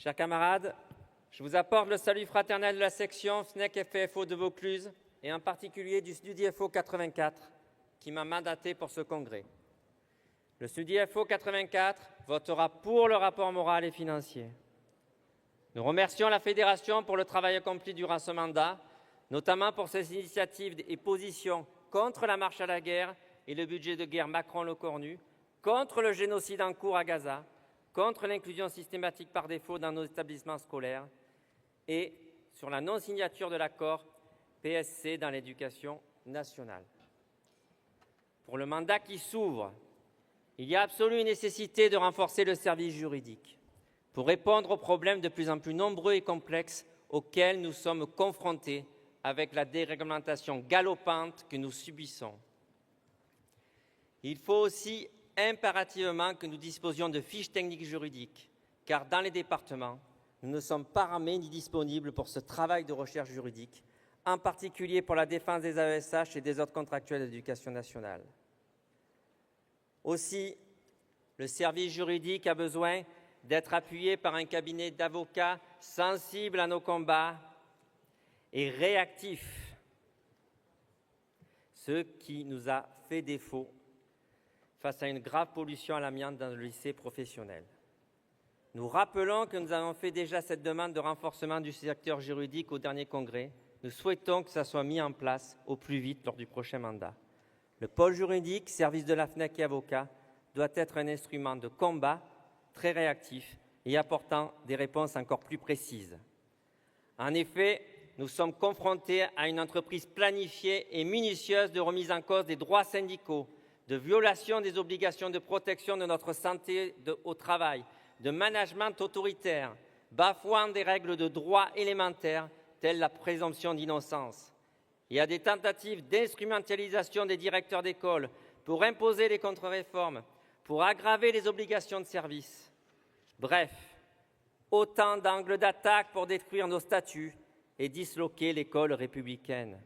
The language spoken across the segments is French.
Chers camarades, je vous apporte le salut fraternel de la section FNEC-FEFO de Vaucluse et en particulier du STUDIFO 84 qui m'a mandaté pour ce congrès. Le STUDIFO 84 votera pour le rapport moral et financier. Nous remercions la Fédération pour le travail accompli durant ce mandat, notamment pour ses initiatives et positions contre la marche à la guerre et le budget de guerre Macron-Le Cornu, contre le génocide en cours à Gaza, contre l'inclusion systématique par défaut dans nos établissements scolaires et sur la non-signature de l'accord PSC dans l'éducation nationale. Pour le mandat qui s'ouvre, il y a absolument nécessité de renforcer le service juridique pour répondre aux problèmes de plus en plus nombreux et complexes auxquels nous sommes confrontés avec la déréglementation galopante que nous subissons. Il faut aussi impérativement que nous disposions de fiches techniques juridiques, car dans les départements, nous ne sommes pas armés ni disponibles pour ce travail de recherche juridique, en particulier pour la défense des AESH et des autres contractuels d'éducation nationale. Aussi, le service juridique a besoin d'être appuyé par un cabinet d'avocats sensible à nos combats et réactif, ce qui nous a fait défaut face à une grave pollution à l'amiante dans le lycée professionnel. Nous rappelons que nous avons fait déjà cette demande de renforcement du secteur juridique au dernier congrès. Nous souhaitons que ça soit mis en place au plus vite lors du prochain mandat. Le pôle juridique, service de la FNEC et avocats, doit être un instrument de combat très réactif et apportant des réponses encore plus précises. En effet, nous sommes confrontés à une entreprise planifiée et minutieuse de remise en cause des droits syndicaux, de violation des obligations de protection de notre santé au travail, de management autoritaire, bafouant des règles de droit élémentaires telles la présomption d'innocence. Il y a des tentatives d'instrumentalisation des directeurs d'école pour imposer les contre-réformes, pour aggraver les obligations de service. Bref, autant d'angles d'attaque pour détruire nos statuts et disloquer l'école républicaine.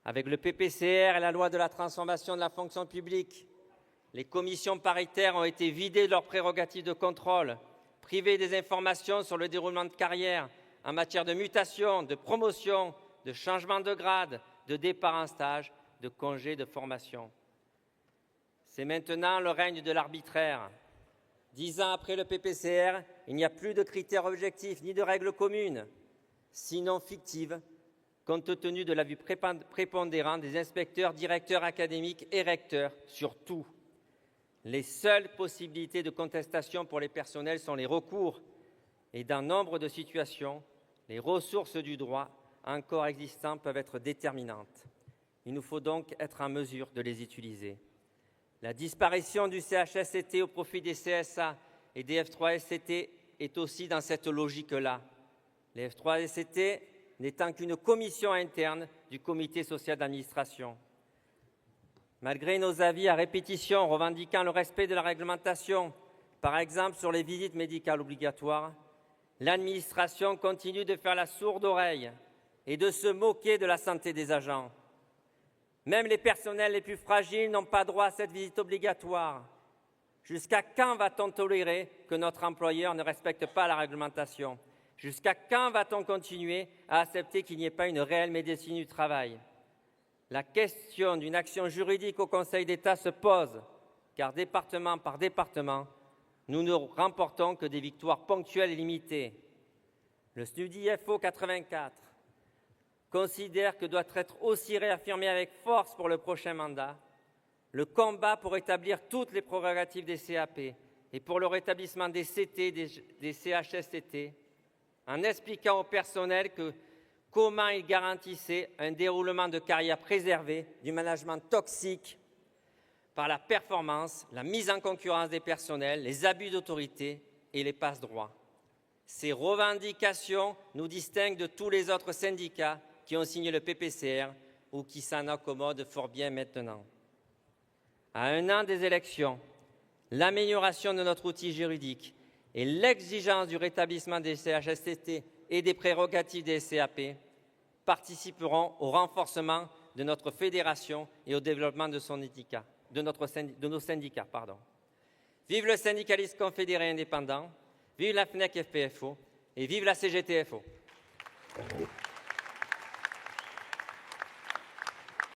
Avec le PPCR et la loi de la transformation de la fonction publique, les commissions paritaires ont été vidées de leurs prérogatives de contrôle, privées des informations sur le déroulement de carrière en matière de mutation, de promotion, de changement de grade, de départ en stage, de congé de formation. C'est maintenant le règne de l'arbitraire. 10 ans après le PPCR, il n'y a plus de critères objectifs ni de règles communes, sinon fictives, compte tenu de la vue prépondérante des inspecteurs, directeurs académiques et recteurs sur tout. Les seules possibilités de contestation pour les personnels sont les recours et dans nombre de situations, les ressources du droit encore existants peuvent être déterminantes. Il nous faut donc être en mesure de les utiliser. La disparition du CHSCT au profit des CSA et des F3SCT est aussi dans cette logique-là. Les F3SCT n'étant qu'une commission interne du comité social d'administration. Malgré nos avis à répétition revendiquant le respect de la réglementation, par exemple sur les visites médicales obligatoires, l'administration continue de faire la sourde oreille et de se moquer de la santé des agents. Même les personnels les plus fragiles n'ont pas droit à cette visite obligatoire. Jusqu'à quand va-t-on tolérer que notre employeur ne respecte pas la réglementation ? Jusqu'à quand va-t-on continuer à accepter qu'il n'y ait pas une réelle médecine du travail ? La question d'une action juridique au Conseil d'État se pose, car département par département, nous ne remportons que des victoires ponctuelles et limitées. Le STUDIFO 84 considère que doit être aussi réaffirmé avec force pour le prochain mandat le combat pour établir toutes les prérogatives des CAP et pour le rétablissement des CT, des CHSCT, en expliquant au personnel comment il garantissait un déroulement de carrière préservé, du management toxique par la performance, la mise en concurrence des personnels, les abus d'autorité et les passe-droits. Ces revendications nous distinguent de tous les autres syndicats qui ont signé le PPCR ou qui s'en accommodent fort bien maintenant. À un an des élections, l'amélioration de notre outil juridique et l'exigence du rétablissement des CHSCT et des prérogatives des CAP participeront au renforcement de notre fédération et au développement de nos syndicats. Vive le syndicalisme confédéré indépendant, vive la FNEC FPFO et vive la CGTFO.